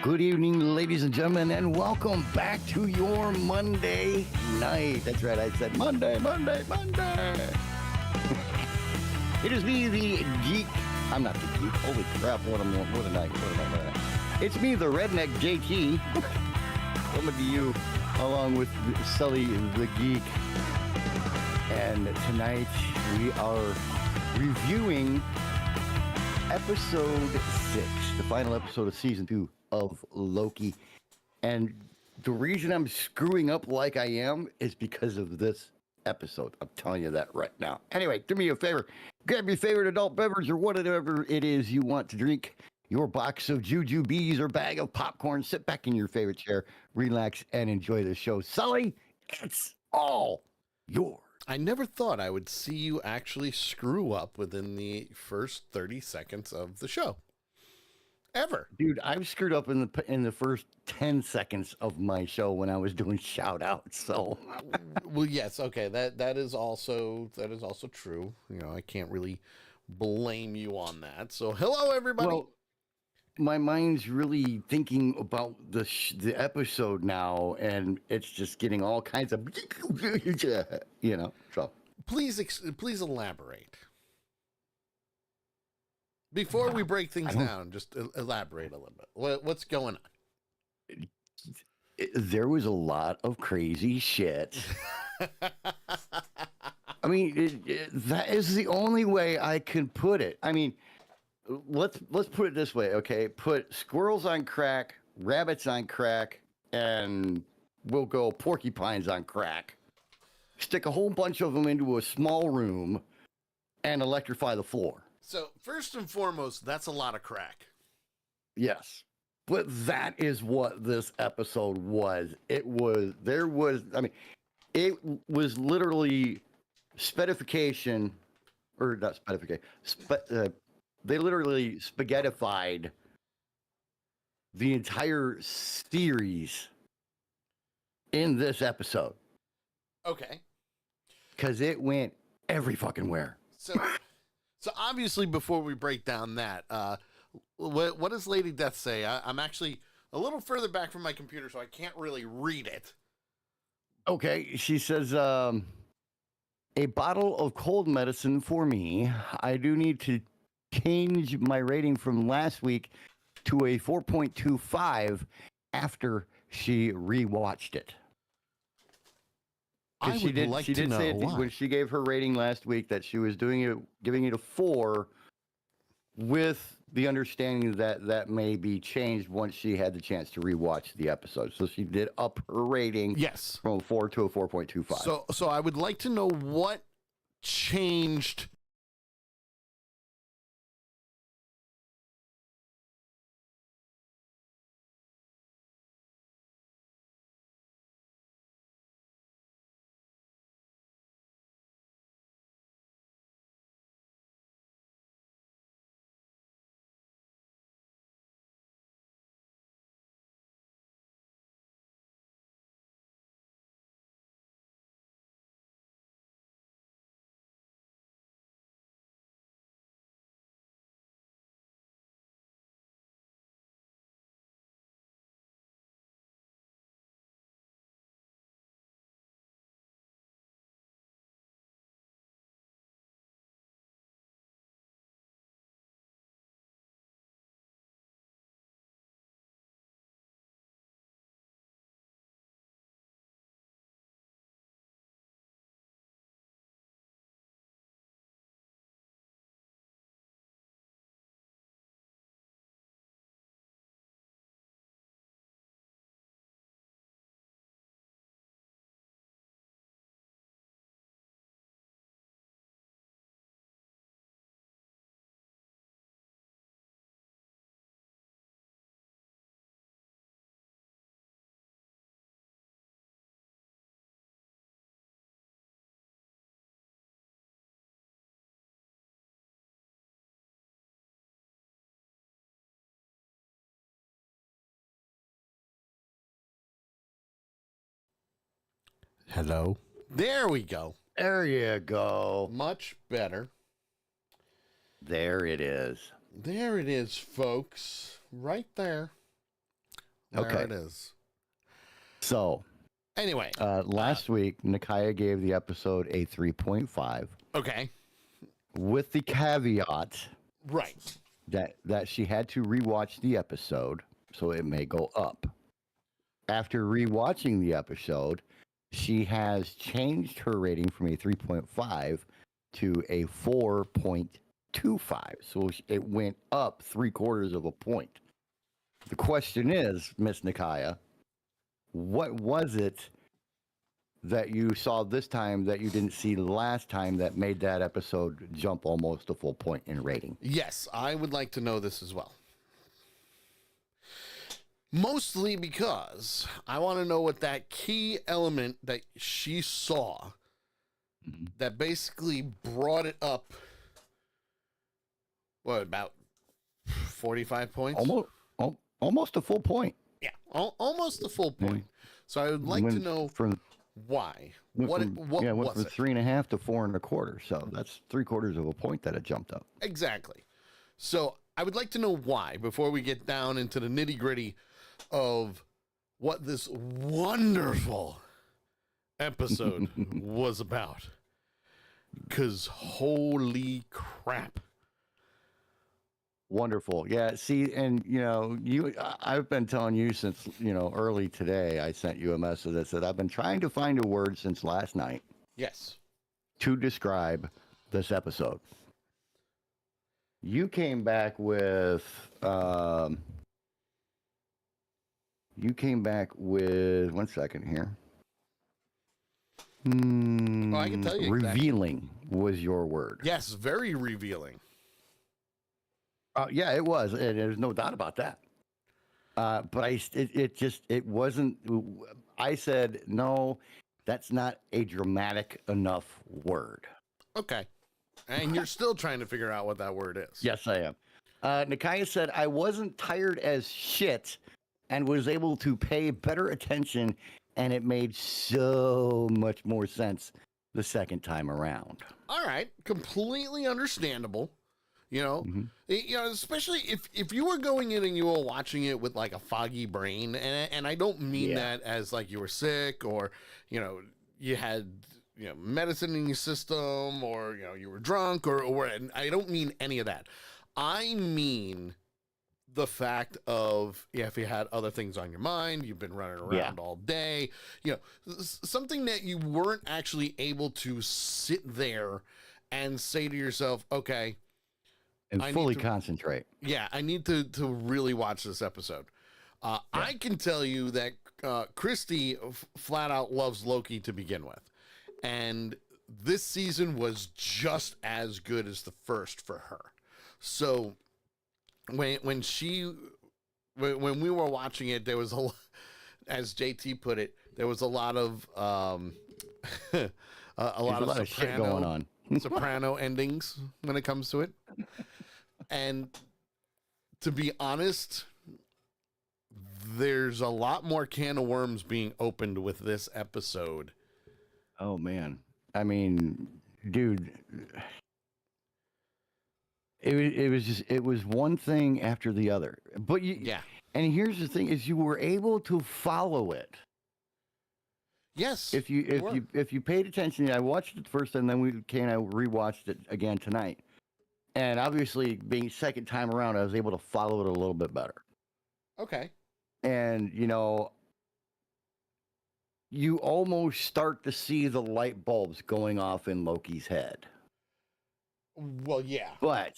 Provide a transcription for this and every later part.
Good evening, ladies and gentlemen, and welcome back to your Monday night. That's right, I said Monday. It is me, the geek. I'm not the geek. Holy crap, what am I? It's me, the redneck JT. Coming to you along with Sully, the geek. And tonight we are reviewing episode 6, the final episode of season 2 of Loki. And the reason I'm screwing up like I am is because of this episode. I'm telling you that right now. Anyway, do me a favor. Grab your favorite adult beverage or whatever it is you want to drink. Your box of jujubes or bag of popcorn. Sit back in your favorite chair, relax, and enjoy the show. Sully, it's all yours. I never thought I would see you actually screw up within the first 30 seconds of the show. Ever. Dude, I've screwed up in the first 10 seconds of my show when I was doing shout outs. So well, yes, okay. That is also true. You know, I can't really blame you on that. So hello everybody. Well, my mind's really thinking about the episode now, and it's just getting all kinds of so Please elaborate. Before we break things down, just elaborate a little bit. What's going on? There was a lot of crazy shit. I mean, that is the only way I can put it. I mean, let's put it this way, okay? Put squirrels on crack, rabbits on crack, and we'll go porcupines on crack. Stick a whole bunch of them into a small room and electrify the floor. So, first and foremost, that's a lot of crack. Yes. But that is what this episode was. It was literally spedification, or not spedification, they literally spaghettified the entire series in this episode. Okay. Because it went every fucking where. So obviously, before we break down that, what does Lady Death say? I'm actually a little further back from my computer, so I can't really read it. Okay, she says, a bottle of cold medicine for me. I do need to change my rating from last week to a 4.25 after she rewatched it. I would like to know why. When she gave her rating last week that she was giving it a 4 with the understanding that may be changed once she had the chance to rewatch the episode. So she did up her rating from a 4 to a 4.25. So I would like to know what changed Hello. There we go. There you go. Much better. There it is. There it is, folks. Right there. There Okay. it is. So, anyway. last week, Nakaya gave the episode a 3.5. Okay. With the caveat right. that she had to rewatch the episode, so it may go up. After rewatching the episode, she has changed her rating from a 3.5 to a 4.25. So it went up 3/4 of a point. The question is, Miss Nakaya, what was it that you saw this time that you didn't see last time that made that episode jump almost a full point in rating? Yes, I would like to know this as well. Mostly because I want to know what that key element that she saw that basically brought it up, what, about 45 points? Almost a full point. Yeah, almost a full point. So I would like to know why. What went from it? 3.5 to 4.25. So that's 3/4 of a point that it jumped up. Exactly. So I would like to know why before we get down into the nitty gritty of what this wonderful episode was about. Because holy crap. Wonderful. Yeah. See, and I've been telling you since, early today, I sent you a message that said I've been trying to find a word since last night. Yes. To describe this episode. You came back with, one second here. I can tell you. Revealing was your word. Yes, very revealing. Yeah, it was. And there's no doubt about that. But it wasn't. I said, no, that's not a dramatic enough word. Okay. And you're still trying to figure out what that word is. Yes, I am. Nakaya said, I wasn't tired as shit and was able to pay better attention, and it made so much more sense the second time around. All right. Completely understandable. Especially if you were going in and you were watching it with like a foggy brain, and I don't mean that as like you were sick or, you had, medicine in your system or, you were drunk or and I don't mean any of that. I mean the fact of, if you had other things on your mind, you've been running around all day, something that you weren't actually able to sit there and say to yourself, okay, and fully concentrate. Yeah, I need to really watch this episode. I can tell you that Christy flat out loves Loki to begin with. And this season was just as good as the first for her. So when we were watching it, there was as JT put it, there was a lot of a lot of shit going on. Soprano endings when it comes to it. And to be honest, there's a lot more can of worms being opened with this episode. Oh, man. I mean, dude, it was one thing after the other. But and here's the thing is you were able to follow it. Yes. If you paid attention, I watched it first and then I rewatched it again tonight. And obviously, being second time around, I was able to follow it a little bit better. Okay. And, you almost start to see the light bulbs going off in Loki's head. Well, yeah. But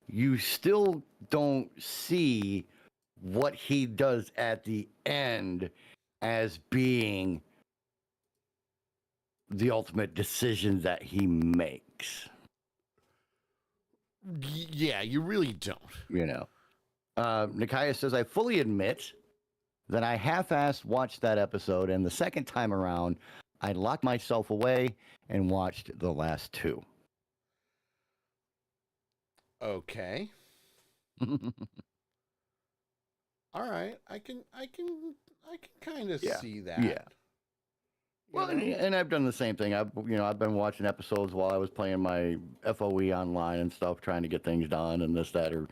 you still don't see what he does at the end as being the ultimate decision that he makes. Yeah, you really don't. Nakaya says, I fully admit that I half-assed watched that episode, and the second time around, I locked myself away and watched the last two. Okay. All right, I can kind of see that. Yeah. You Well, know? and I've done the same thing. I've been watching episodes while I was playing my FOE online and stuff, trying to get things done and this, that, or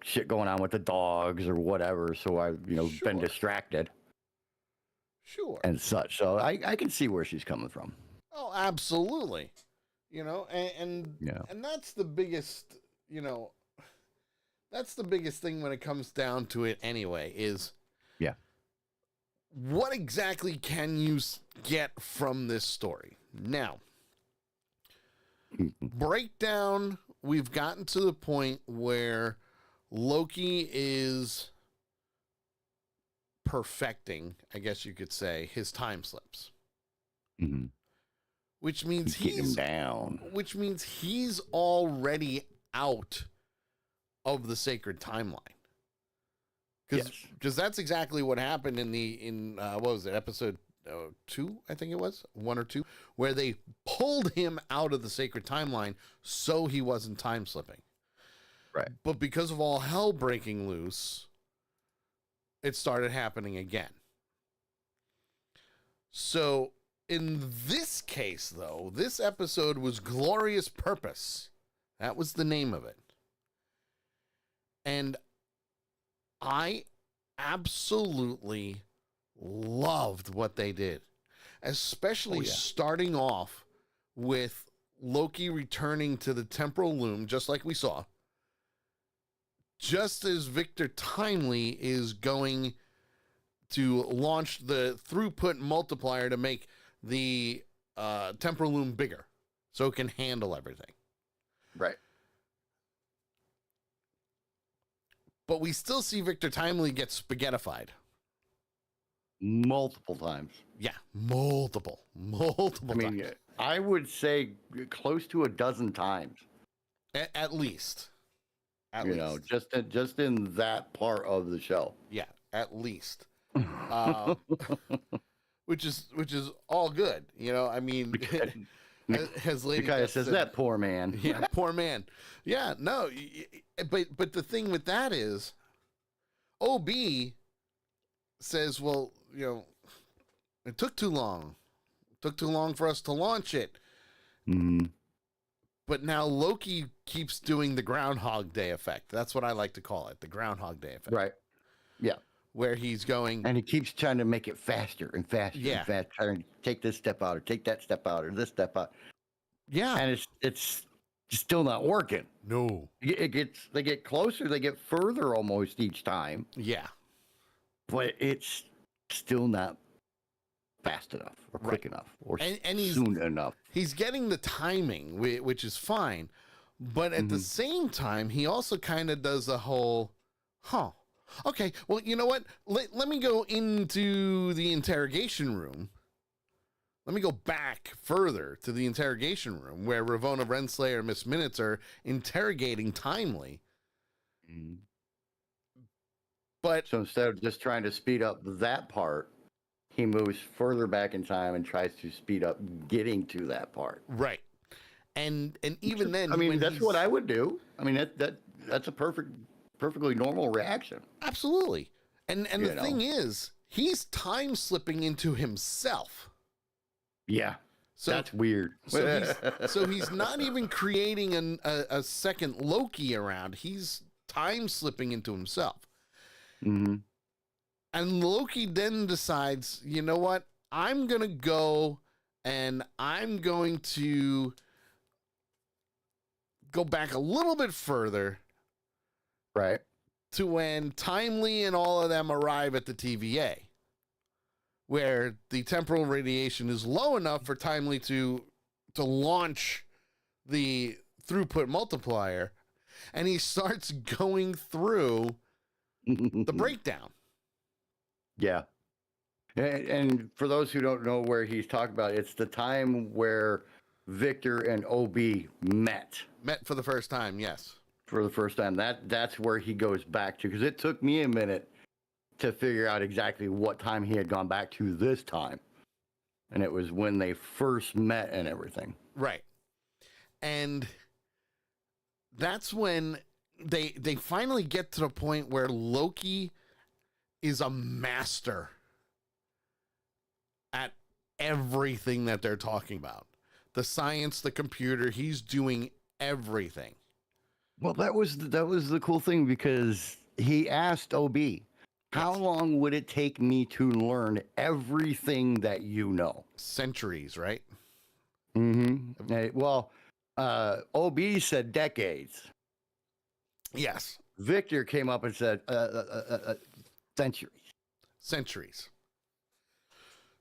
shit going on with the dogs or whatever. So I've been Sure. distracted Sure. and such. So I can see where she's coming from. Oh, absolutely. You know, and Yeah. and that's the biggest, you know, that's the biggest thing when it comes down to it anyway, is Yeah. what exactly can you get from this story? Now, breakdown, we've gotten to the point where Loki is perfecting, I guess you could say, his time slips. Mm-hmm. Which means Getting him down. which means he's already out of the sacred timeline. Because Yes. that's exactly what happened in what was it, episode 2, I think it was 1 or 2, where they pulled him out of the sacred timeline so he wasn't time slipping. Right. But because of all hell breaking loose, it started happening again. So in this case, though, this episode was Glorious Purpose. That was the name of it. And I absolutely loved what they did, especially starting off with Loki returning to the temporal loom, just like we saw, just as Victor Timely is going to launch the throughput multiplier to make the temporal loom bigger so it can handle everything. Right. But we still see Victor Timely get spaghettified. Multiple times. Yeah, multiple I mean, times. I would say close to a dozen times. At least. At you least. know, just in that part of the show. Yeah, at least. Which is all good. You know, I mean, as Lady Because Death says said, that poor man. yeah, poor man. Yeah, no, but the thing with that is, OB says, well, you know, it took too long. It took too long for us to launch it. Mm-hmm. But now Loki keeps doing the Groundhog Day effect. That's what I like to call it, the Groundhog Day effect. Right. Yeah. Where he's going. And he keeps trying to make it faster and faster and faster. Trying to take this step out or take that step out or this step out. Yeah. And it's still not working. No. They get closer, they get further almost each time. Yeah. But it's still not fast enough or quick enough or and he's, soon enough. He's getting the timing, which is fine. But at the same time, he also kind of does a whole, okay, well, you know what? Let me go into the interrogation room. Let me go back further to the interrogation room where Ravonna Renslayer and Miss Minutes are interrogating Timely. Mm-hmm. But so instead of just trying to speed up that part, he moves further back in time and tries to speed up getting to that part. Right. And even then, I mean, that's what I would do. I mean, that's a perfectly normal reaction. Absolutely. And the thing is, he's time slipping into himself. Yeah. So that's weird. So he's not even creating a second Loki around. He's time slipping into himself. Mm-hmm. And Loki then decides, you know what? I'm going to go and I'm going to go back a little bit further. Right. To when Timely and all of them arrive at the TVA, where the temporal radiation is low enough for Timely to launch the throughput multiplier, and he starts going through the breakdown. Yeah. And for those who don't know where he's talking about, it's the time where Victor and OB met. Met for the first time, yes. For the first time. That's where he goes back to, because it took me a minute to figure out exactly what time he had gone back to this time. And it was when they first met and everything. Right. And that's when they finally get to the point where Loki is a master at everything that they're talking about. The science, the computer, he's doing everything. Well, that was the cool thing because he asked OB, how Yes. long would it take me to learn everything that you know? Centuries, right? Mm-hmm. Well, OB said decades. Yes. Victor came up and said centuries. Centuries.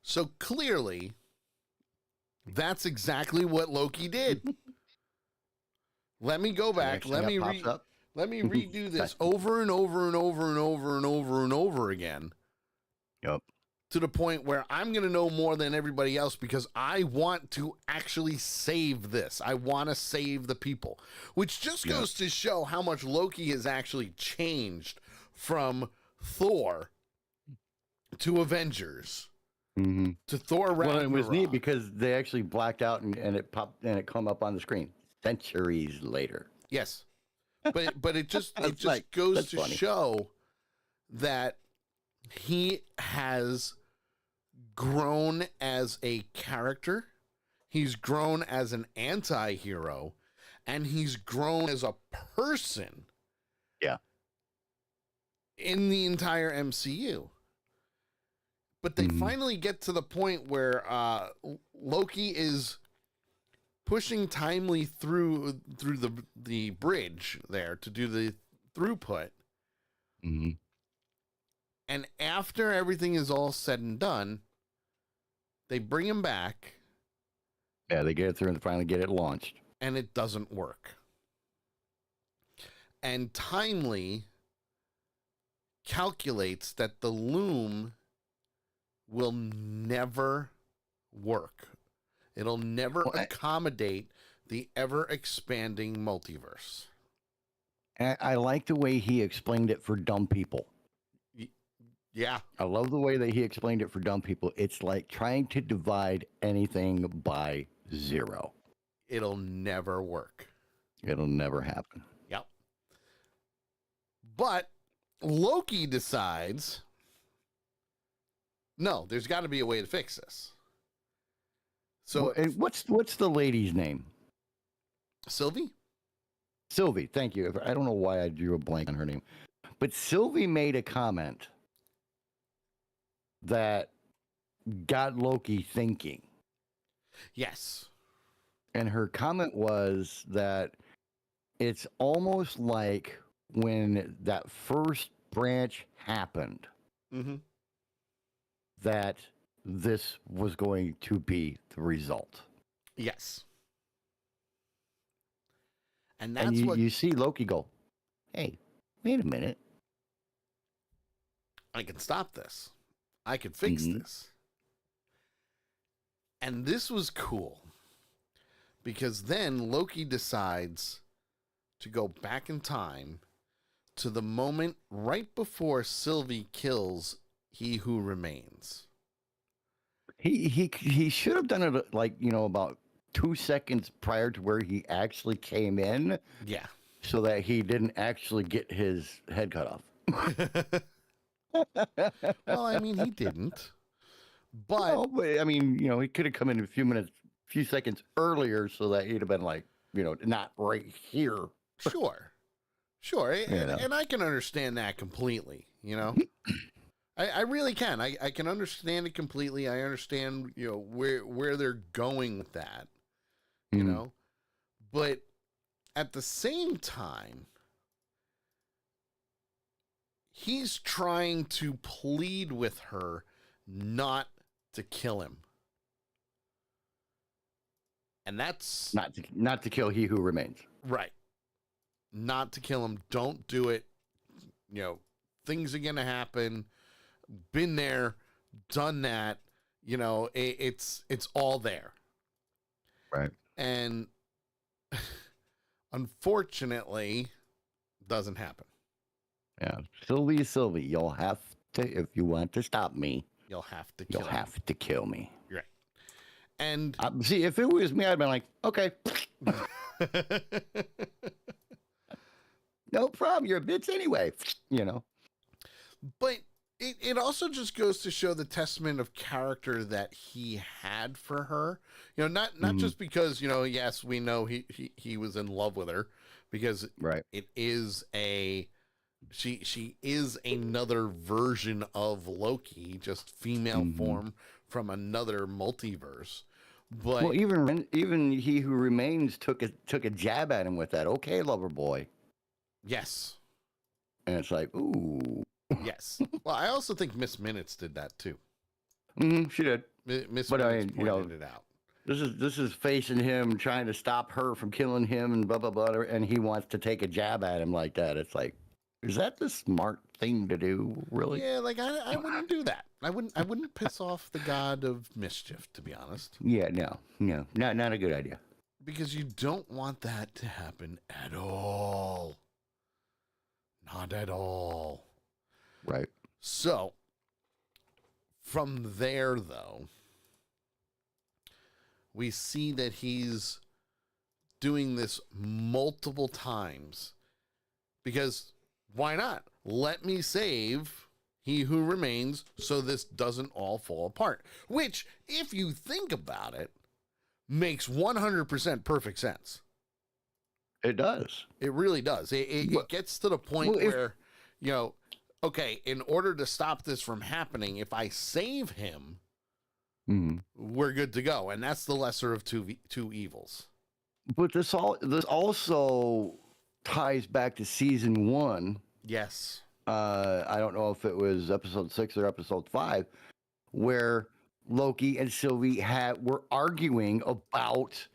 So clearly, that's exactly what Loki did. Let me go back. Let me redo this over and over and over and over and over and over again. Yep. To the point where I'm going to know more than everybody else because I want to actually save this. I want to save the people, which just goes to show how much Loki has actually changed from Thor to Avengers to Thor Ragnarok. Well, it was neat because they actually blacked out and it popped and it come up on the screen centuries later. Yes. But it just like, goes to funny. show that he has grown as a character, he's grown as an anti-hero, and he's grown as a person. Yeah. In the entire MCU. But they finally get to the point where Loki is pushing Timely through the bridge there to do the throughput. And after everything is all said and done, they bring him back. Yeah, they get it through and finally get it launched. And it doesn't work. And Timely calculates that the loom will never work. It'll never accommodate the ever-expanding multiverse. And I like the way he explained it for dumb people. Yeah. I love the way that he explained it for dumb people. It's like trying to divide anything by zero. It'll never work. It'll never happen. Yep. But Loki decides, no, there's got to be a way to fix this. So, well, and what's the lady's name? Sylvie? Sylvie, thank you. I don't know why I drew a blank on her name. But Sylvie made a comment that got Loki thinking. Yes. And her comment was that it's almost like when that first branch happened, that this was going to be the result. Yes. And that's and what you see Loki go, hey, wait a minute. I can stop this. I can fix this. And this was cool because then Loki decides to go back in time to the moment right before Sylvie kills He Who Remains. He should have done it like, about 2 seconds prior to where he actually came in. Yeah. So that he didn't actually get his head cut off. Well, I mean, he didn't. But, no, but I mean, he could have come in a few seconds earlier so that he'd have been like, not right here. Sure. And I can understand that completely, I really can. I can understand it completely. I understand, where they're going with that, but at the same time, he's trying to plead with her not to kill him. And that's not to kill He Who Remains. Right. Not to kill him. Don't do it. Things are going to happen. Been there, done that. It's all there. Right. And unfortunately, doesn't happen. Yeah. Sylvie, you'll have to, if you want to stop me, you'll have to kill me. Right. And see, if it was me, I'd been like, okay. No problem. You're a bitch anyway, But it also just goes to show the testament of character that he had for her. You know, not just because, you know, yes, we know he was in love with her, because Right. it is she is another version of Loki, just female form from another multiverse. But Well, even he who remains took a jab at him with that. Okay, lover boy, yes. and it's like, ooh, Yes. Well, I also think Miss Minutes did that too. she did. Miss But I Minutes mean, you know, pointed it out. this is facing him trying to stop her from killing him and blah blah blah, and he wants to take a jab at him like that. It's like, is that the smart thing to do? Really? Yeah, like I wouldn't do that. I wouldn't piss off the god of mischief, to be honest, Yeah, no, not a good idea. because you don't want that to happen at all. Not at all. Right. So, from there, though, we see that he's doing this multiple times, because why not? Let me save he who remains so this doesn't all fall apart. Which, if you think about it, makes 100% perfect sense. It does. It really does. It gets to the point where, you know, okay, in order to stop this from happening, if I save him, we're good to go. And that's the lesser of two evils. But this also ties back to season 1. Yes. I don't know if it was episode 6 or episode 5, where Loki and Sylvie were arguing about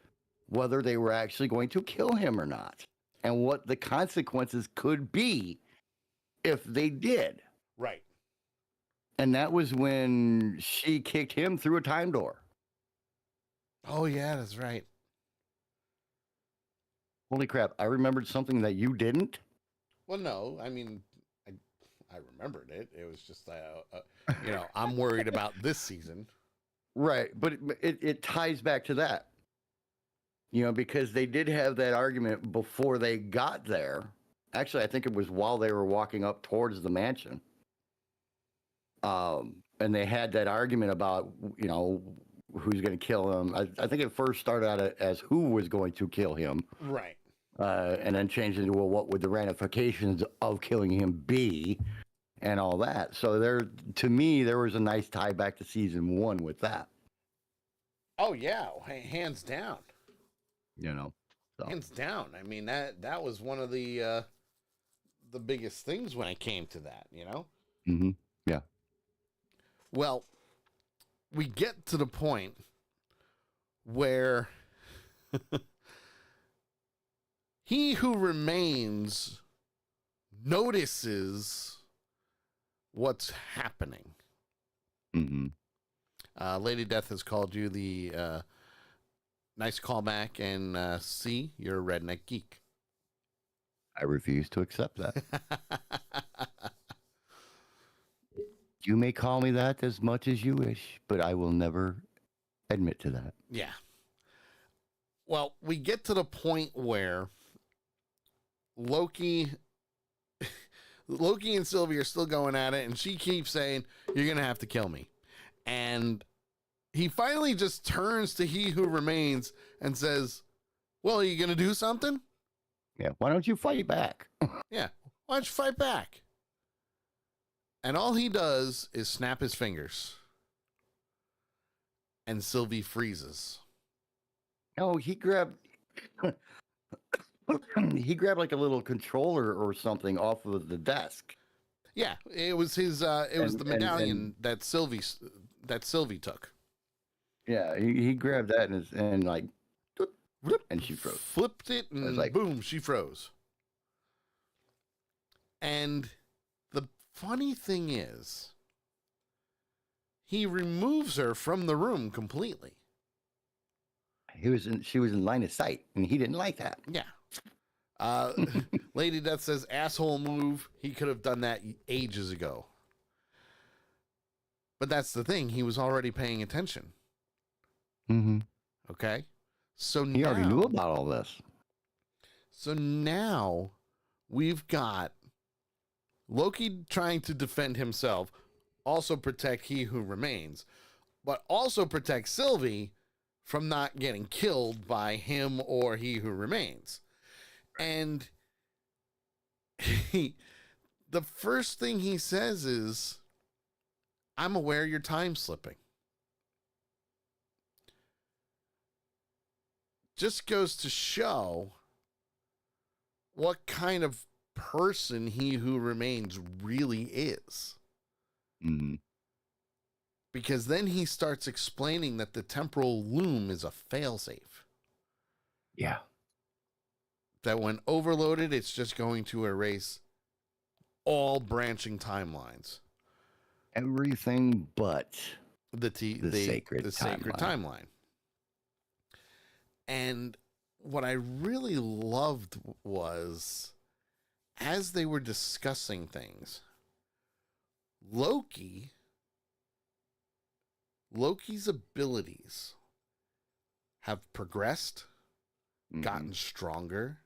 whether they were actually going to kill him or not, and what the consequences could be if they did. Right. And that was when she kicked him through a time door. Oh, yeah, that's right. Holy crap, I remembered something that you didn't. Well, no, I mean, I remembered it. It was just, you know, I'm worried about this season. Right, but it ties back to that. You know, because they did have that argument before they got there. Actually, I think it was while they were walking up towards the mansion. And they had that argument about, you know, who's going to kill him. I think it first started out as who was going to kill him. Right. And then changed into, well, what would the ramifications of killing him be, and all that. So to me, there was a nice tie back to season 1 with that. Oh, yeah, hands down. You know, so. Hands down. I mean, that was one of the biggest things when it came to that, you know? Yeah. Well, we get to the point where he who remains notices what's happening. Lady Death has called you the nice callback, and C, you're a redneck geek. I refuse to accept that. You may call me that as much as you wish, but I will never admit to that. Yeah. Well, we get to the point where Loki and Sylvie are still going at it, and she keeps saying, "You're going to have to kill me." And he finally just turns to he who remains and says, "Well, are you going to do something?" Yeah, why don't you fight back? Yeah, why don't you fight back? And all he does is snap his fingers. And Sylvie freezes. No, he grabbed like a little controller or something off of the desk. Yeah, it was his the medallion that Sylvie took. Yeah, he grabbed that and like, and she froze. Flipped it, and like, boom, she froze. And the funny thing is, he removes her from the room completely. She was in line of sight, and he didn't like that. Yeah. Lady Death says, asshole move. He could have done that ages ago. But that's the thing. He was already paying attention. Okay? So he already knew about all this. So now we've got Loki trying to defend himself. also protect He Who Remains, but also protect Sylvie from not getting killed by him or He Who Remains. And the first thing he says is, I'm aware you're time slipping. Just goes to show what kind of person He Who Remains really is. Mm-hmm. Because then he starts explaining that the temporal loom is a failsafe. Yeah. That when overloaded, it's just going to erase all branching timelines. Everything but The sacred timeline. timeline. And what I really loved was, as they were discussing things, Loki's abilities have progressed, gotten stronger,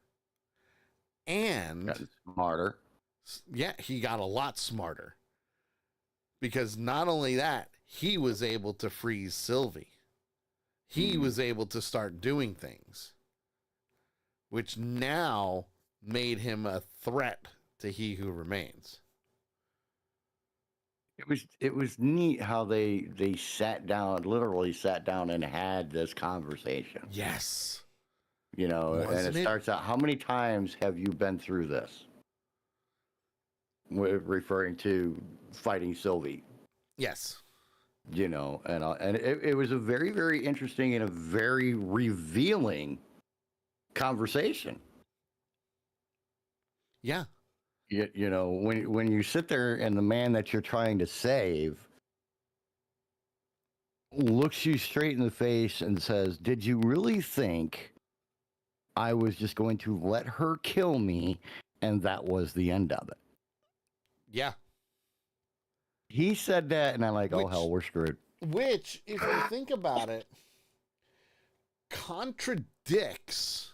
and gotten smarter. Yeah, he got a lot smarter. Because not only that, he was able to freeze Sylvie. He was able to start doing things, which now made him a threat to He Who Remains. It was neat how they literally sat down and had this conversation. Yes. You know, and it starts out, how many times have you been through this? Referring to fighting Sylvie. Yes. You know, and it was a very, very interesting and a very revealing conversation. Yeah. You know, when you sit there and the man that you're trying to save looks you straight in the face and says, "Did you really think I was just going to let her kill me and that was the end of it?" Yeah. He said that, and I'm like, oh, hell, we're screwed. Which, if you think about it, contradicts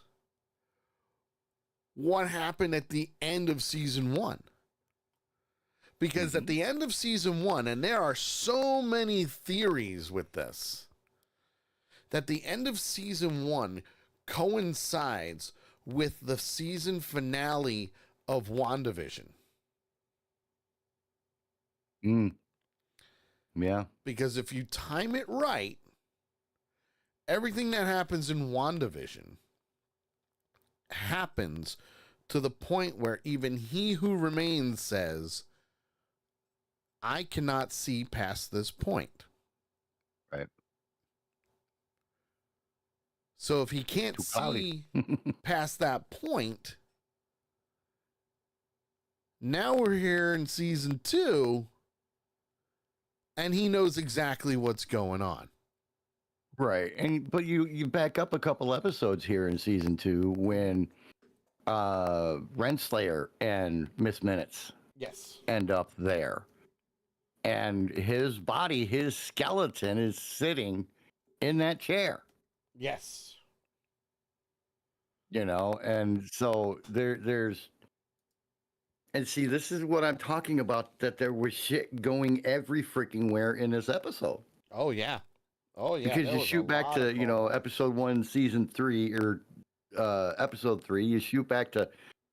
what happened at the end of season 1. Because at the end of season 1, and there are so many theories with this, that the end of season 1 coincides with the season finale of WandaVision. Yeah. Because if you time it right, everything that happens in WandaVision happens to the point where even He Who Remains says, I cannot see past this point. Right. So if he can't see past that point, now we're here in season 2, and he knows exactly what's going on. Right. But you back up a couple episodes here in season 2 when Renslayer and Miss Minutes end up there. And his body, his skeleton is sitting in that chair. Yes. You know, and so there's and see, this is what I'm talking about, that there was shit going every freaking where in this episode. Oh yeah. Oh yeah. Because you shoot back to, you know, episode 1, season 3, or episode 3, you shoot back to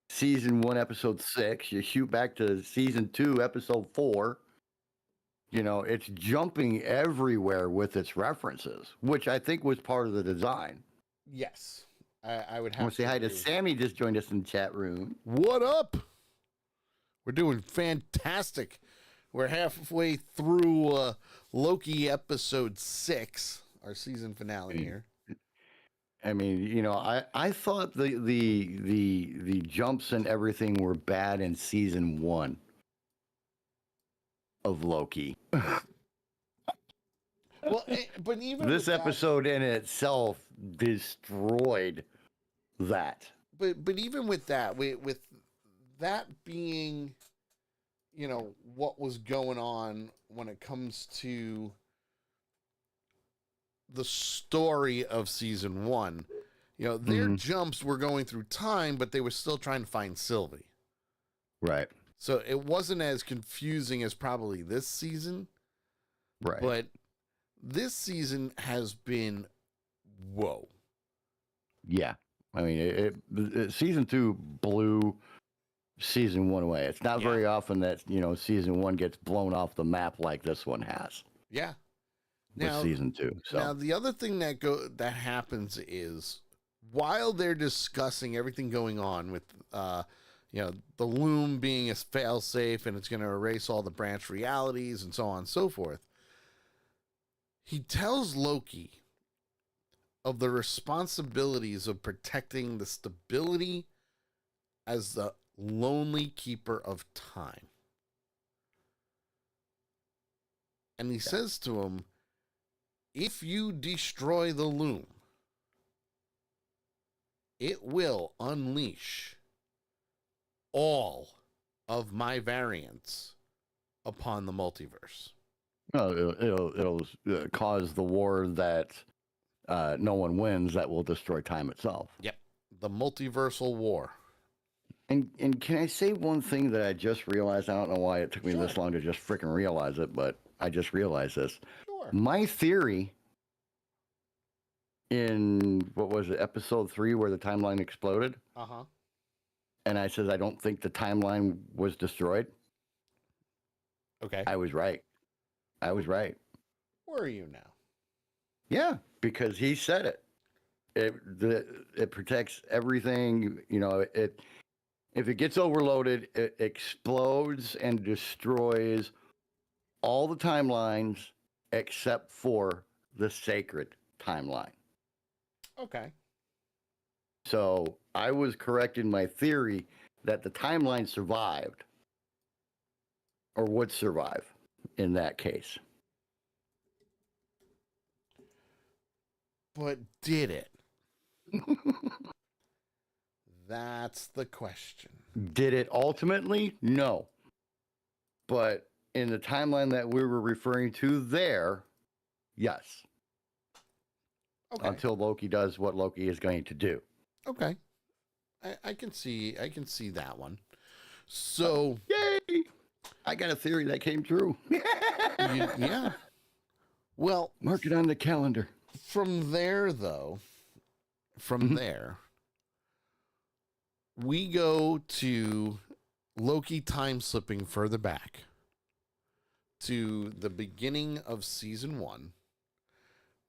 season 1, episode 6, you shoot back to season 2, episode 4. You know, it's jumping everywhere with its references, which I think was part of the design. Yes. I would have I want to say hi to Sammy, just joined us in the chat room. What up? We're doing fantastic. We're halfway through Loki episode 6, our season finale here. I mean, you know, I thought the jumps and everything were bad in season 1 of Loki. Well, but even this episode in itself destroyed that. But even with that, with that being, you know, what was going on when it comes to the story of season 1, you know, their jumps were going through time, but they were still trying to find Sylvie. Right. So it wasn't as confusing as probably this season, Right. but this season has been whoa. Yeah. I mean, season 2 blew season 1 away. It's not very often that, season 1 gets blown off the map like this one has. Yeah. With season 2. So now the other thing that happens is while they're discussing everything going on with the loom being a failsafe and it's going to erase all the branch realities and so on and so forth, he tells Loki of the responsibilities of protecting the stability as the lonely keeper of time. And he says to him, if you destroy the loom, it will unleash all of my variants upon the multiverse. well, it'll cause the war that no one wins, that will destroy time itself. Yep. The multiversal war. And can I say one thing that I just realized? I don't know why it took me this long to just freaking realize it, but I just realized this. Sure. My theory in, what was it, episode 3, where the timeline exploded? Uh-huh. And I said, I don't think the timeline was destroyed. Okay. I was right. Where are you now? Yeah, because he said it. It protects everything. If it gets overloaded, it explodes and destroys all the timelines except for the sacred timeline. Okay. So I was correct in my theory that the timeline survived, or would survive in that case. But did it? That's the question. Did it ultimately? No. But in the timeline that we were referring to there, yes. Okay. Until Loki does what Loki is going to do. Okay. I can see that one. So yay! I got a theory that came true. yeah. Well, mark it on the calendar. From there, though, there, we go to Loki time slipping further back to the beginning of season 1,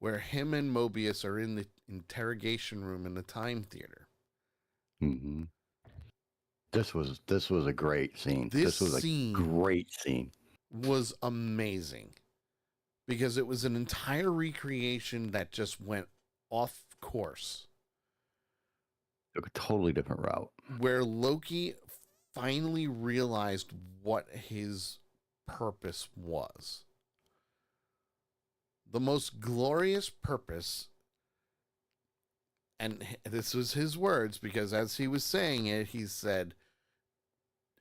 where him and Mobius are in the interrogation room in the time theater. Mm-hmm. This was a great scene. This was a great scene. Was amazing because it was an entire recreation that just went off course. Took a totally different route. Where Loki finally realized what his purpose was. The most glorious purpose, and this was his words, because as he was saying it, he said,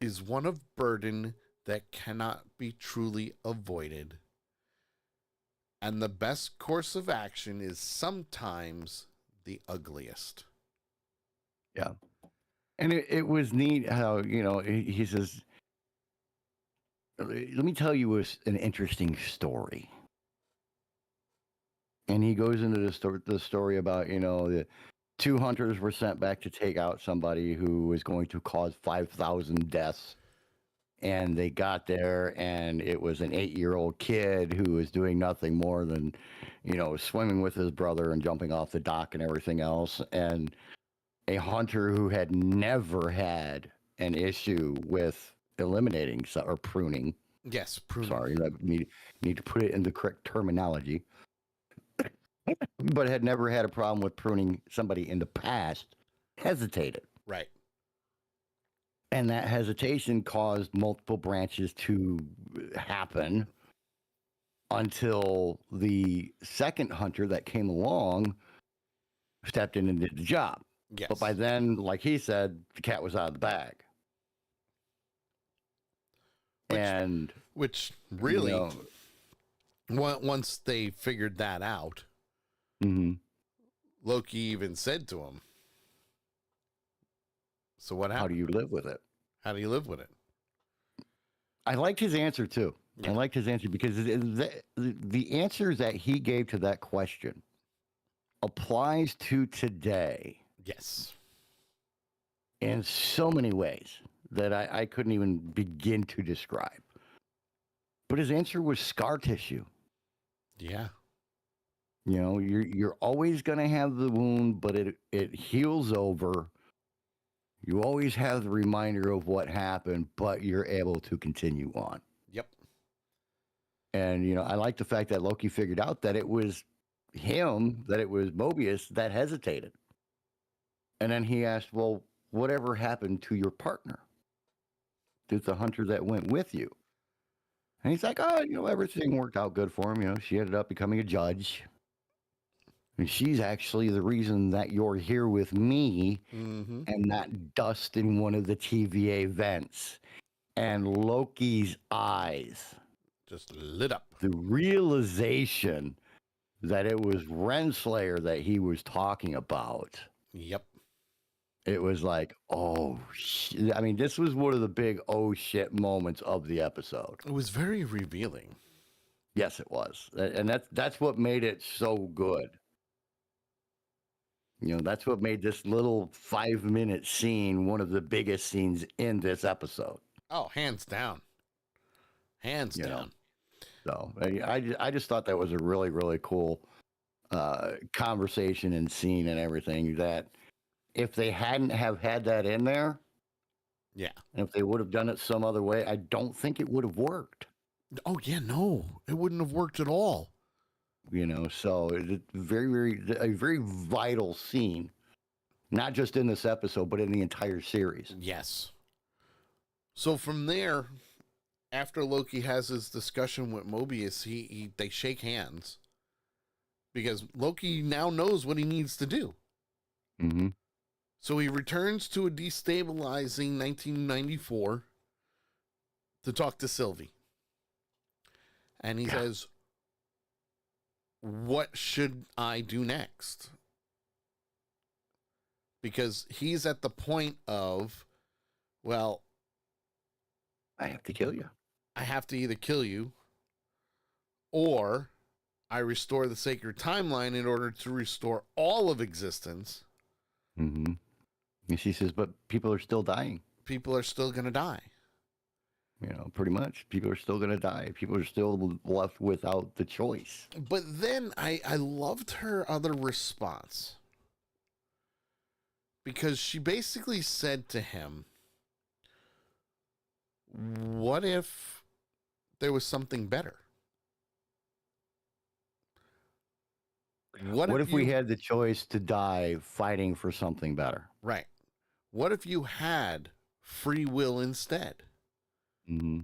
is one of burden that cannot be truly avoided. And the best course of action is sometimes the ugliest. Yeah. And it was neat how, he says, let me tell you an interesting story. And he goes into the story about, the 2 hunters were sent back to take out somebody who was going to cause 5,000 deaths. And they got there, and it was an 8-year-old kid who was doing nothing more than, swimming with his brother and jumping off the dock and everything else. And a hunter who had never had an issue with eliminating or pruning. Yes, pruning. Sorry, I need to put it in the correct terminology. But had never had a problem with pruning somebody in the past, hesitated. Right. And that hesitation caused multiple branches to happen until the second hunter that came along stepped in and did the job. Yes. But by then, like he said, the cat was out of the bag. Which really, once they figured that out, mm-hmm. Loki even said to him, so what happened? How do you live with it? How do you live with it? I liked his answer too. Yeah. I liked his answer because the answers that he gave to that question applies to today Yes. in so many ways that I couldn't even begin to describe. But his answer was scar tissue. Yeah. You know, you're always going to have the wound, but it heals over. You always have the reminder of what happened, but you're able to continue on. Yep. And you know, I like the fact that Loki figured out that it was him, that it was Mobius that hesitated. And then he asked, "Well, whatever happened to your partner? Did the hunter that went with you?" And he's like, "Oh, you know, everything worked out good for him. You know, she ended up becoming a judge. And she's actually the reason that you're here with me Mm-hmm. and not dust in one of the TVA vents." And Loki's eyes, Just lit up. the realization that it was Renslayer that he was talking about. Yep. It was like, oh, I mean, this was one of the big oh shit moments of the episode. It was very revealing. Yes, it was. And that's what made it so good. You know, that's what made this little 5-minute scene one of the biggest scenes in this episode. Oh, hands down. Hands You know. down. So I just thought that was a really, really cool conversation and scene and everything, that if they hadn't have had that in there, Yeah. and if they would have done it some other way, I don't think it would have worked. Oh, yeah, no. It wouldn't have worked at all. You know, so it's a very vital scene, not just in this episode, but in the entire series. Yes. So from there, after Loki has his discussion with Mobius, they shake hands because Loki now knows what he needs to do. Mm-hmm. So he returns to a destabilizing 1994 to talk to Sylvie. And he says, "What should I do next?" Because he's at the point of, well, I have to kill you. I have to either kill you or I restore the sacred timeline in order to restore all of existence. Mm-hmm. And she says, but people are still dying. People are still going to die. You know, pretty much. People are still going to die. People are still left without the choice. But then I loved her other response. Because she basically said to him, what if there was something better? What if we had the choice to die fighting for something better? Right. What if you had free will instead? Mm-hmm.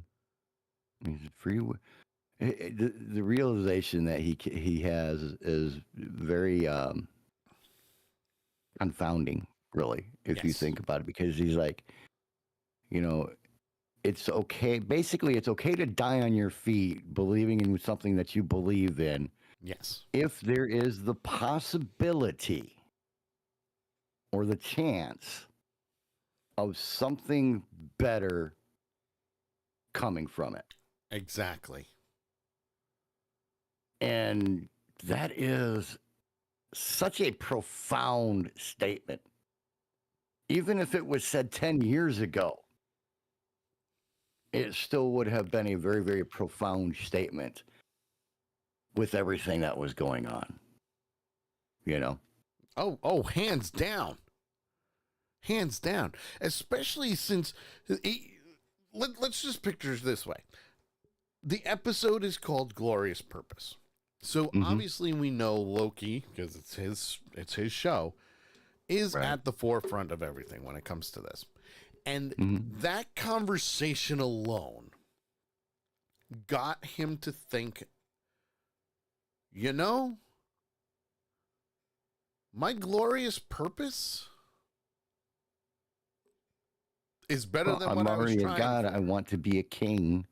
Free will. The realization that he has is very confounding, really, if you think about it, because he's like, you know, it's okay. Basically, it's okay to die on your feet, believing in something that you believe in. Yes. If there is the possibility or the chance of something better coming from it. Exactly. And that is such a profound statement. Even if it was said 10 years ago, it still would have been a very, very profound statement with everything that was going on. You know? Oh, hands down. Hands down. Especially since, let's just picture it this way. The episode is called Glorious Purpose. So obviously we know Loki, because it's his show, is at the forefront of everything when it comes to this. And that conversation alone got him to think, you know, my glorious purpose is better than what I was trying. I'm already a god. I want to be a king.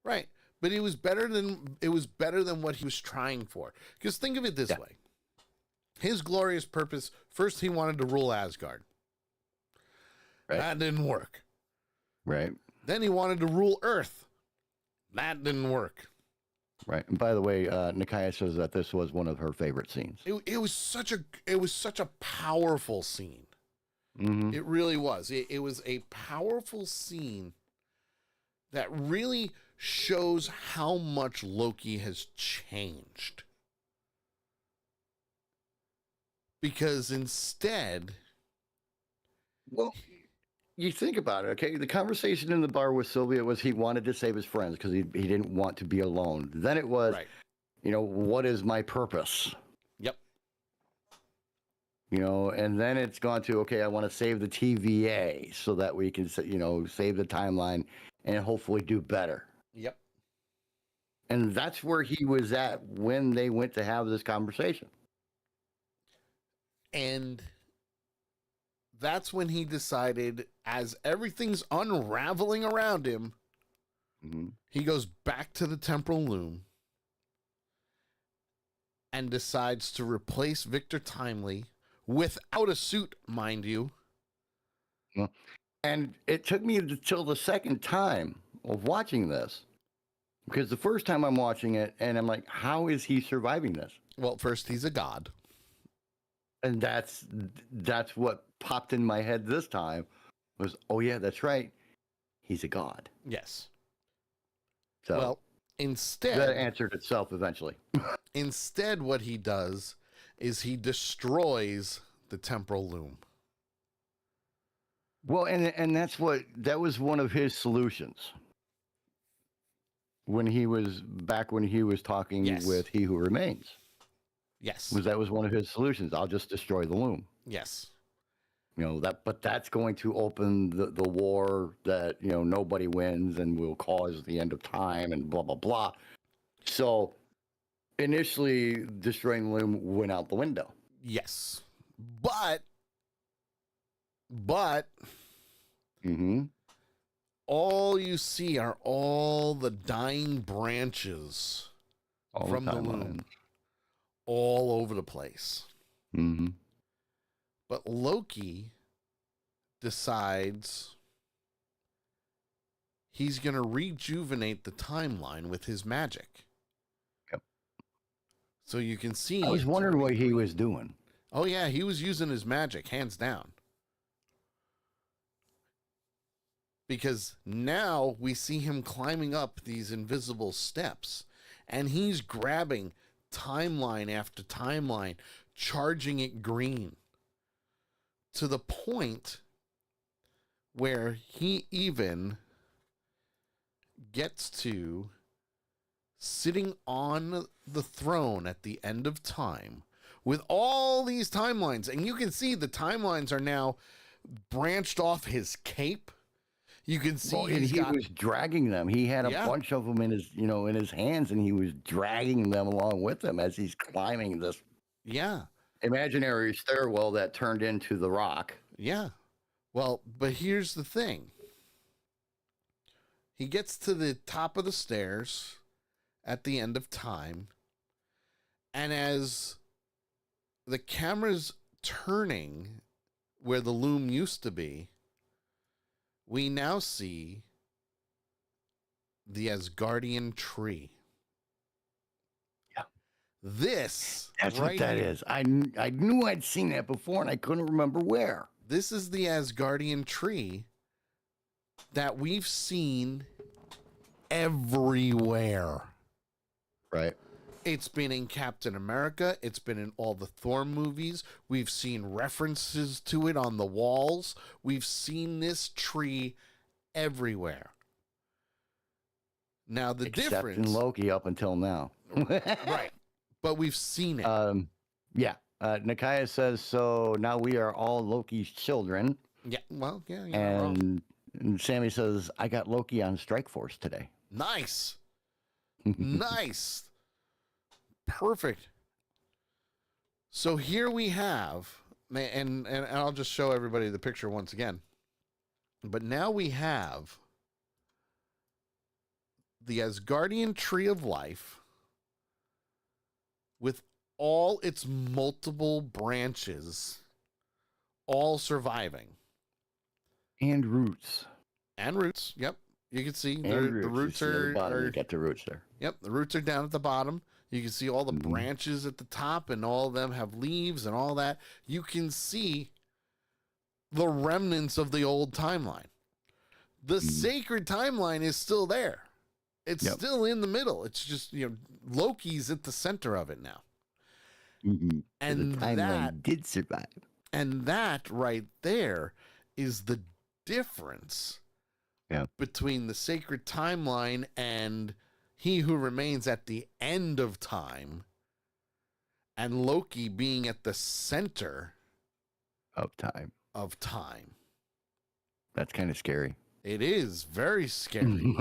Right. But it was better than what he was trying for. Because think of it this way. His glorious purpose, first he wanted to rule Asgard. Right. That didn't work. Right. Then he wanted to rule Earth. That didn't work. Right. And by the way, Nakia says that this was one of her favorite scenes. It was such a powerful scene. Mm-hmm. It really was. It was a powerful scene that really shows how much Loki has changed. Because instead, Well, you think about it, okay? The conversation in the bar with Sylvia was he wanted to save his friends because he didn't want to be alone. Then it was, right. What is my purpose? Yep. And then it's gone to, okay, I want to save the TVA so that we can, save the timeline and hopefully do better. Yep. And that's where he was at when they went to have this conversation. And that's when he decided, as everything's unraveling around him, Mm-hmm. he goes back to the temporal loom and decides to replace Victor Timely without a suit, mind you. And it took me until the second time of watching this, because the first time I'm watching it and I'm like, how is he surviving this? Well, first, he's a god. And that's what popped in my head this time was, oh yeah, that's right. He's a god. Yes. So Well, instead, that answered itself eventually. instead, what he does is he destroys the temporal loom. Well, and that was one of his solutions when he was talking Yes. with He Who Remains. Yes. That was one of his solutions. I'll just destroy the loom. Yes. But that's going to open the war that, nobody wins and will cause the end of time and blah, blah, blah. So initially destroying the loom went out the window. Yes. But Mm-hmm. all you see are all the dying branches All from the timelines. loom all over the place. Mm-hmm. But Loki decides he's going to rejuvenate the timeline with his magic. Yep. So you can see. I was wondering what he was doing. Oh, yeah, he was using his magic, hands down. Because now we see him climbing up these invisible steps, and he's grabbing timeline after timeline, charging it green, to the point where he even gets to sitting on the throne at the end of time with all these timelines. And you can see the timelines are now branched off his cape. You can see He was dragging them. He had a bunch of them in his hands, and he was dragging them along with him as he's climbing this imaginary stairwell that turned into the rock. Yeah. Well, but here's the thing. He gets to the top of the stairs at the end of time, and as the camera's turning where the loom used to be, we now see the Asgardian tree. Yeah. That's what that is. I knew I'd seen that before, and I couldn't remember where. This is the Asgardian tree that we've seen everywhere. Right. It's been in Captain America. It's been in all the Thor movies. We've seen references to it on the walls. We've seen this tree everywhere. Now, the Except difference... in Loki up until now. Right. But we've seen it. Yeah. Nakia says, so now we are all Loki's children. Yeah. Well, yeah. And Sammy says, I got Loki on Strike Force today. Nice. Nice. Perfect. So here we have, and I'll just show everybody the picture once again. But now we have the Asgardian Tree of Life with all its multiple branches all surviving. And roots. And roots, yep. You can see And the roots. roots You see on the bottom, you are got the roots there. yep, the roots are down at the bottom. You can see all the Mhm. branches at the top, and all of them have leaves and all that. You can see the remnants of the old timeline. The sacred timeline is still there. It's Yep. still in the middle. It's just, Loki's at the center of it now. Mm-hmm. And the timeline did survive. And that right there is the difference between the sacred timeline and he who remains at the end of time, and Loki being at the center Of time. of time. That's kind of scary. It is very scary.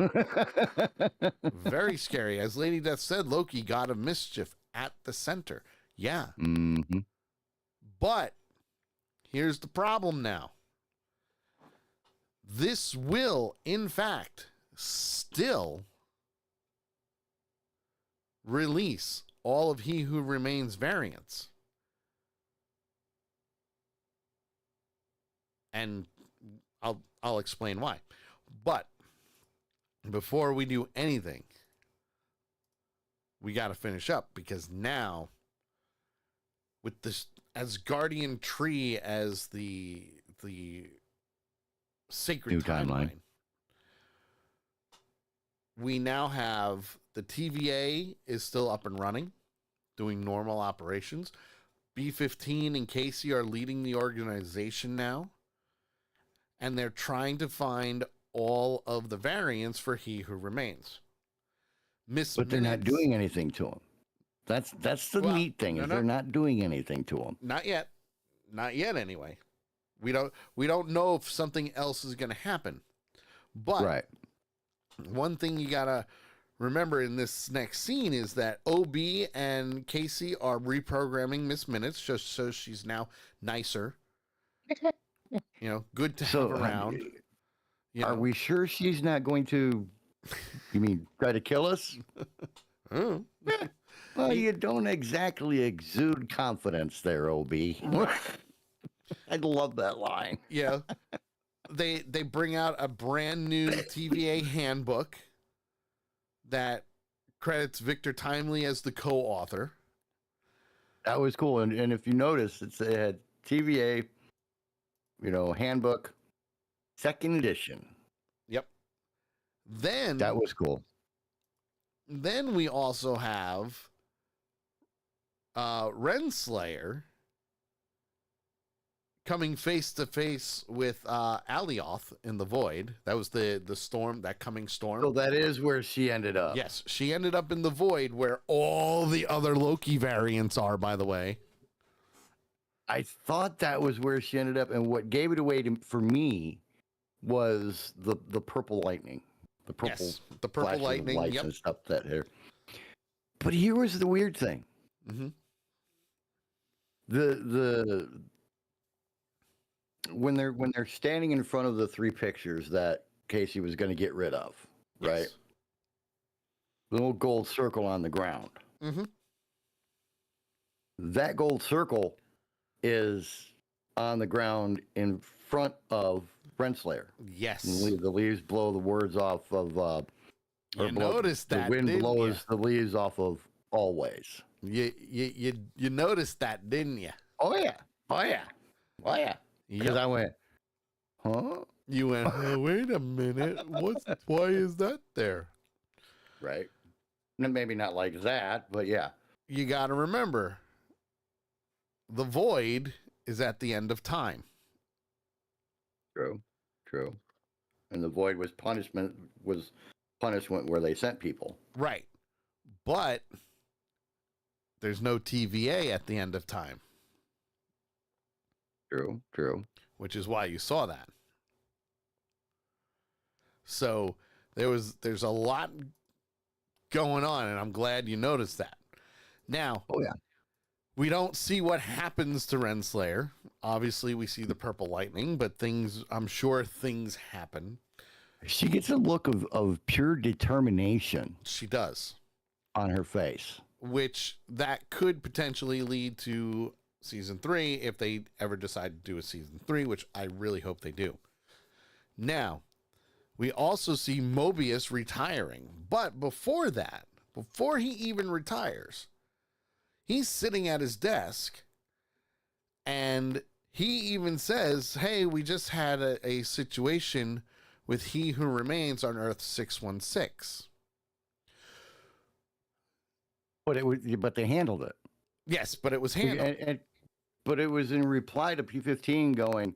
Very scary. As Lady Death said, Loki, god of mischief, at the center. Yeah. Mm-hmm. But here's the problem now. This will, in fact, still release all of He Who Remains variants. And I'll explain why. But before we do anything, we got to finish up, because now, with this Asgardian tree as the sacred New timeline, timeline. we now have the TVA is still up and running, doing normal operations. B-15 and Casey are leading the organization now, and they're trying to find all of the variants for He Who Remains. But they're not doing anything to him. That's the neat thing, is they're not doing anything to him. Not yet. Not yet, anyway. We don't know if something else is going to happen. But one thing you got to remember in this next scene is that OB and Casey are reprogramming Miss Minutes just so she's now nicer. Good to have around. Are we sure she's not going to, you mean, try to kill us? Well, you don't exactly exude confidence there, OB. I love that line. Yeah. They bring out a brand new TVA handbook that credits Victor Timely as the co-author. That was cool. And if you notice, it had TVA, handbook, 2nd edition. Yep. Then that was cool. Then we also have Renslayer coming face to face with Alioth in the Void. That was the storm, that coming storm. So that is where she ended up. Yes, she ended up in the Void, where all the other Loki variants are, by the way. I thought that was where she ended up, and what gave it away for me was the purple lightning, the purple lightning, lights and stuff that here. But here was the weird thing. Mm-hmm. The when they're standing in front of the 3 pictures that Casey was going to get rid of, right? Yes. The little gold circle on the ground. Mm-hmm. That gold circle is on the ground in front of Renslayer. Yes. The leaves blow the words off of. Noticed that, the wind didn't blows you? the leaves off of Always. You noticed that, didn't you? Oh yeah. Because I went, huh? You went, oh, wait a minute. Why is that there? Right. Maybe not like that, but yeah. You got to remember, the Void is at the end of time. True. And the Void was punishment where they sent people. Right. But there's no TVA at the end of time. True. Which is why you saw that. So there's a lot going on, and I'm glad you noticed that. Now, we don't see what happens to Renslayer. Obviously, we see the purple lightning, but I'm sure things happen. She gets a look of pure determination. She does. On her face. Which that could potentially lead to season 3 if they ever decide to do a season 3, which I really hope they do. Now, We also see Mobius retiring. But before that, before he even retires, he's sitting at his desk and he even says, hey, we just had a situation with He Who Remains on Earth 616. But they handled it. Yes, but it was handled. But it was in reply to P15 going,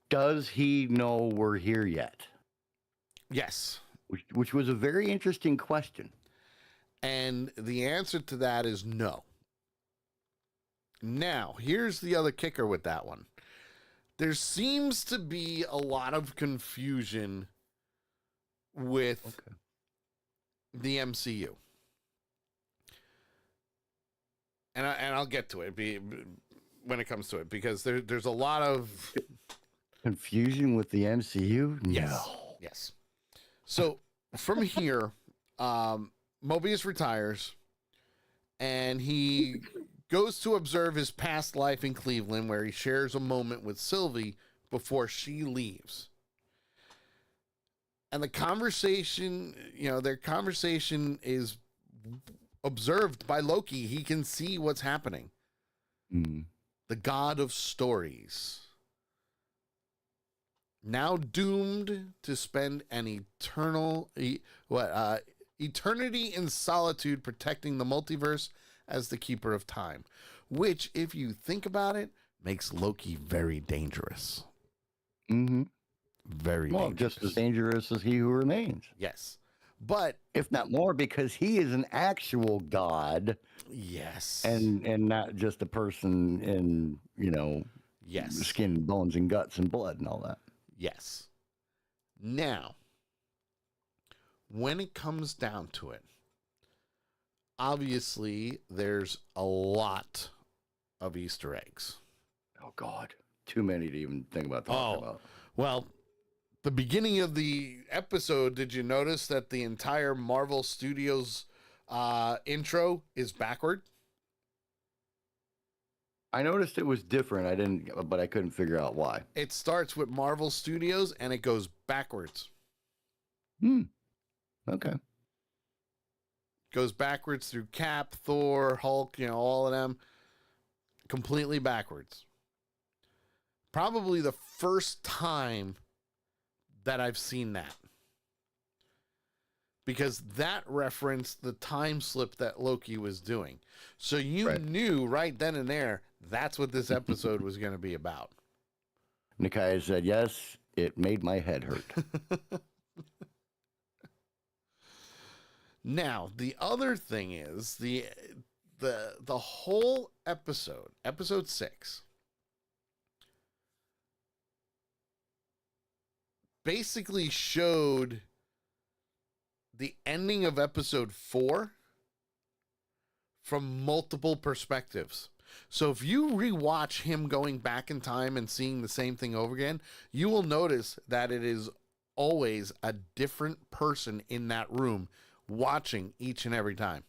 does he know we're here yet? Yes. Which was a very interesting question. And the answer to that is no. Now, here's the other kicker with that one. There seems to be a lot of confusion with the MCU. And I'll get to it when it comes to it, because there's a lot of confusion with the MCU. Yes. No. Yes. So from here, Mobius retires, and he goes to observe his past life in Cleveland, where he shares a moment with Sylvie before she leaves. And the conversation, their conversation is observed by Loki. He can see what's happening. Mm. The god of stories, now doomed to spend an eternity in solitude, protecting the multiverse as the keeper of time, which, if you think about it, makes Loki very dangerous. Mm-hmm. Very dangerous. Just as dangerous as He Who Remains. Yes. But if not more, because he is an actual god. Yes. And not just a person in, yes, skin, bones, and guts and blood and all that. Yes. Now, when it comes down to it, obviously there's a lot of Easter eggs. Oh God, too many to even think about talking about. Well, the beginning of the episode, did you notice that the entire Marvel Studios intro is backward? I noticed it was different. But I couldn't figure out why. It starts with Marvel Studios and it goes backwards. Okay. Goes backwards through Cap, Thor, Hulk, all of them. Completely backwards. Probably the first time that I've seen that. Because that referenced the time slip that Loki was doing. So you knew right then and there, that's what this episode was going to be about. Nakai said, yes, it made my head hurt. Now, the other thing is the whole episode 6, basically showed the ending of episode 4 from multiple perspectives. So if you rewatch him going back in time and seeing the same thing over again, you will notice that it is always a different person in that room watching each and every time.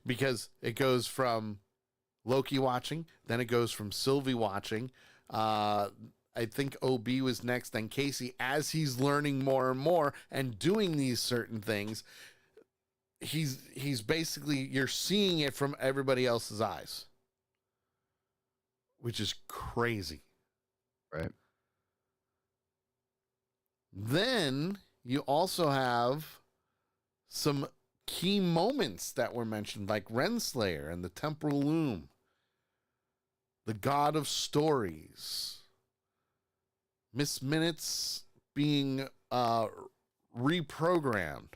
Because it goes from Loki watching, then it goes from Sylvie watching. I think OB was next, then Casey, as he's learning more and more and doing these certain things. He's basically, you're seeing it from everybody else's eyes, which is crazy. Right. Then you also have some key moments that were mentioned, like Renslayer and the Temporal Loom, the God of Stories, Miss Minutes being reprogrammed.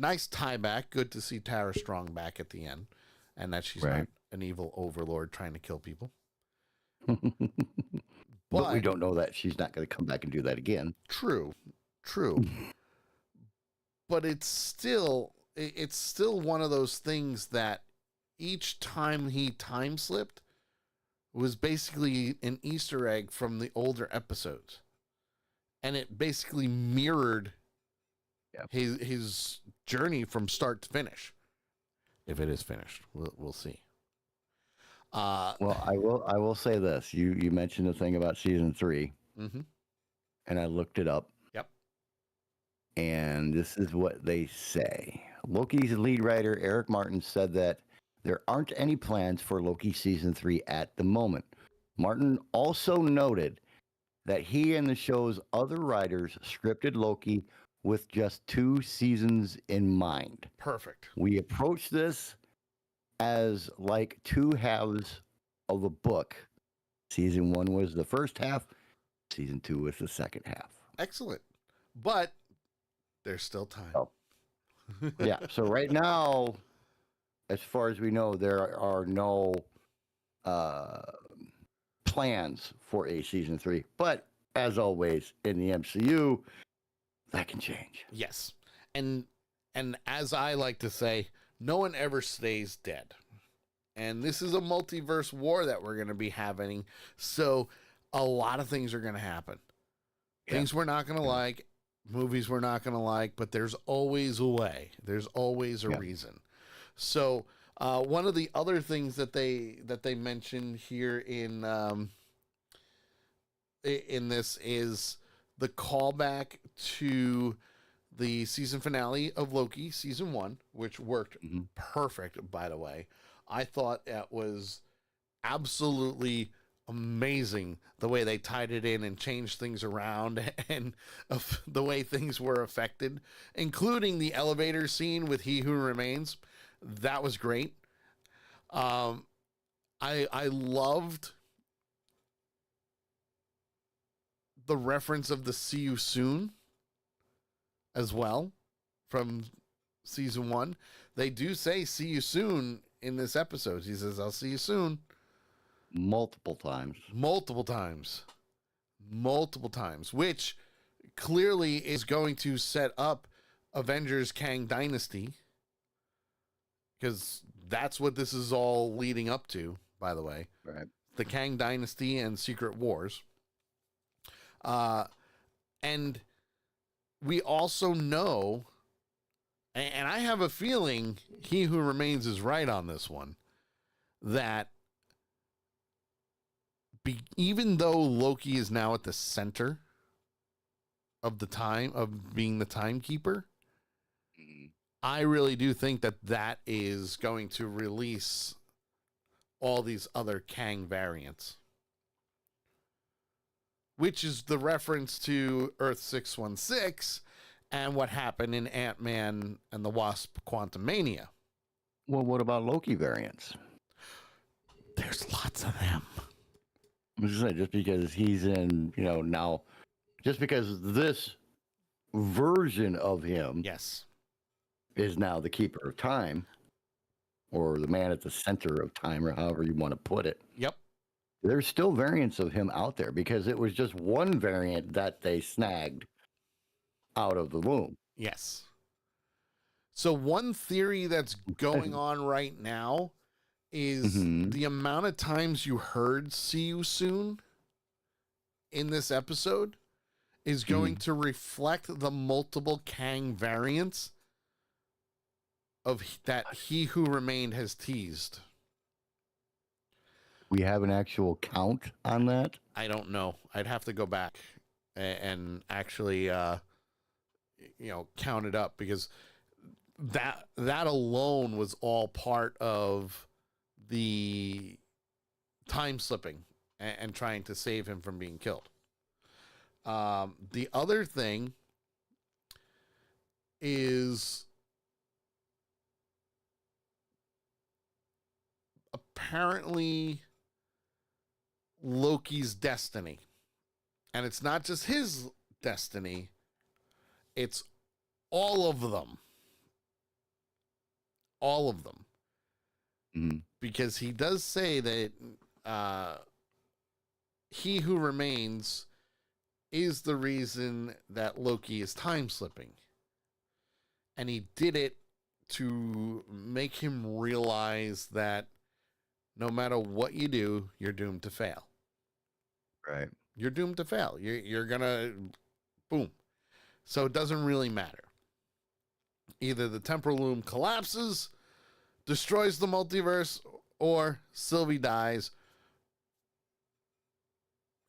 Nice tie back. Good to see Tara Strong back at the end, and that she's not an evil overlord trying to kill people. But we don't know that she's not going to come back and do that again. True. But it's still one of those things that each time he time slipped was basically an Easter egg from the older episodes, and it basically mirrored his journey from start to finish. If it is finished, we'll see. Uh, Well, I will say this. You mentioned the thing about season 3, mhm. and I looked it up, Yep. and this is what they say. Loki's lead writer Eric Martin said that there aren't any plans for Loki season 3 at the moment. Martin also noted that he and the show's other writers scripted Loki with just 2 seasons in mind. Perfect. We approach this as like two halves of a book. Season 1 was the first half, season 2 was the second half. Excellent. But there's still time. Oh, yeah. So right now, as far as we know, there are no uh, plans for a season 3. But as always in the MCU, that can change. Yes. And as I like to say, no one ever stays dead. And this is a multiverse war that we're going to be having. So a lot of things are going to happen. Yeah. Things we're not going to like, movies we're not going to like, but there's always a way. There's always a reason. So one of the other things that they mentioned here in this is the callback to the season finale of Loki, season 1, which worked perfect, by the way. I thought that was absolutely amazing the way they tied it in and changed things around and the way things were affected, including the elevator scene with He Who Remains. That was great. I loved the reference of the "see you soon" as well from season 1. They do say "see you soon" in this episode. He says, "I'll see you soon." Multiple times. Multiple times. Multiple times, which clearly is going to set up Avengers Kang Dynasty, because that's what this is all leading up to, by the way. Right. The Kang Dynasty and Secret Wars. And we also know, and I have a feeling He Who Remains is right on this one, that even though Loki is now at the center of the time of being the timekeeper, I really do think that that is going to release all these other Kang variants, which is the reference to Earth 616 and what happened in Ant-Man and the Wasp: Quantumania. Well, what about Loki variants? There's lots of them. Just because he's in, now, just because this version of him Yes. is now the keeper of time, or the man at the center of time, or however you want to put it. Yep. There's still variants of him out there, because it was just one variant that they snagged out of the womb. Yes. So one theory that's going on right now is the amount of times you heard "see you soon" in this episode is going to reflect the multiple Kang variants of that He Who Remained has teased. We have an actual count on that? I don't know. I'd have to go back and actually count it up, because that alone was all part of the time slipping and trying to save him from being killed. The other thing is apparently Loki's destiny. And it's not just his destiny, it's all of them. All of them. Because he does say that He Who Remains is the reason that Loki is time slipping. And he did it to make him realize that no matter what you do, you're doomed to fail. Right. You're doomed to fail. You're going to, boom. So it doesn't really matter. Either the temporal loom collapses, destroys the multiverse, or Sylvie dies.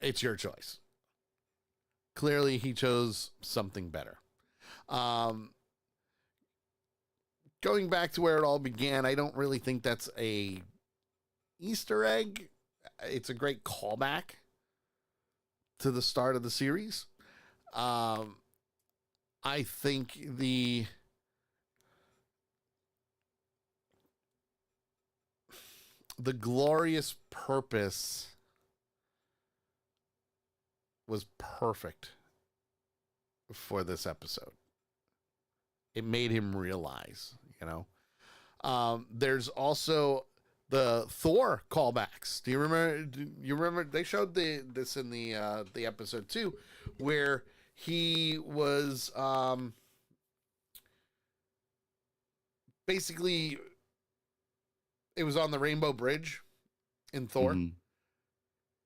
It's your choice. Clearly, he chose something better. Going back to where it all began, I don't really think that's a Easter egg. It's a great callback to the start of the series. I think the glorious purpose was perfect for this episode. It made him realize, you know. There's also the Thor callbacks. Do you remember they showed this in the episode too, where he was basically, it was on the Rainbow Bridge in Thor,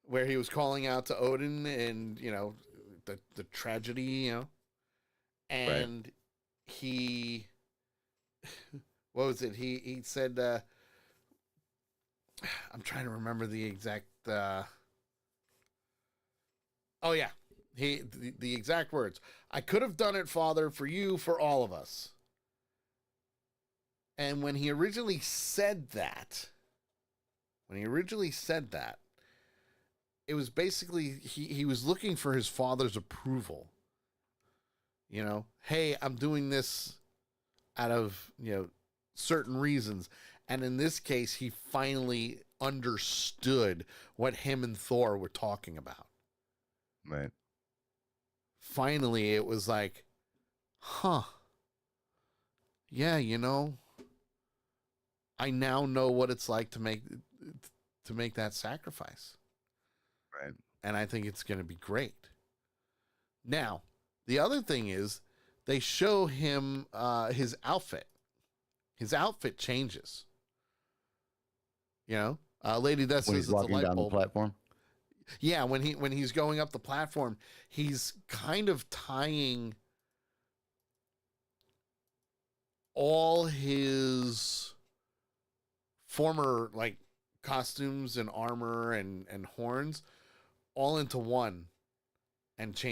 where he was calling out to Odin and, you know, the tragedy, you know, and he, what was it? He said, I'm trying to remember the exact, oh yeah, the exact words. I could have done it, Father, for you, for all of us. And when he originally said that, it was basically, he was looking for his father's approval. You know, hey, I'm doing this out of, you know, certain reasons. And in this case, he finally understood what him and Thor were talking about. Right. Finally, it was like, huh. Yeah, you know, I now know what it's like to make that sacrifice. Right. And I think it's going to be great. Now, the other thing is they show him his outfit. His outfit changes. You know, Lady Death When says he's it's a walking light down the bulb. platform. Yeah, when he's going up the platform, he's kind of tying all his former like costumes and armor and horns all into one and change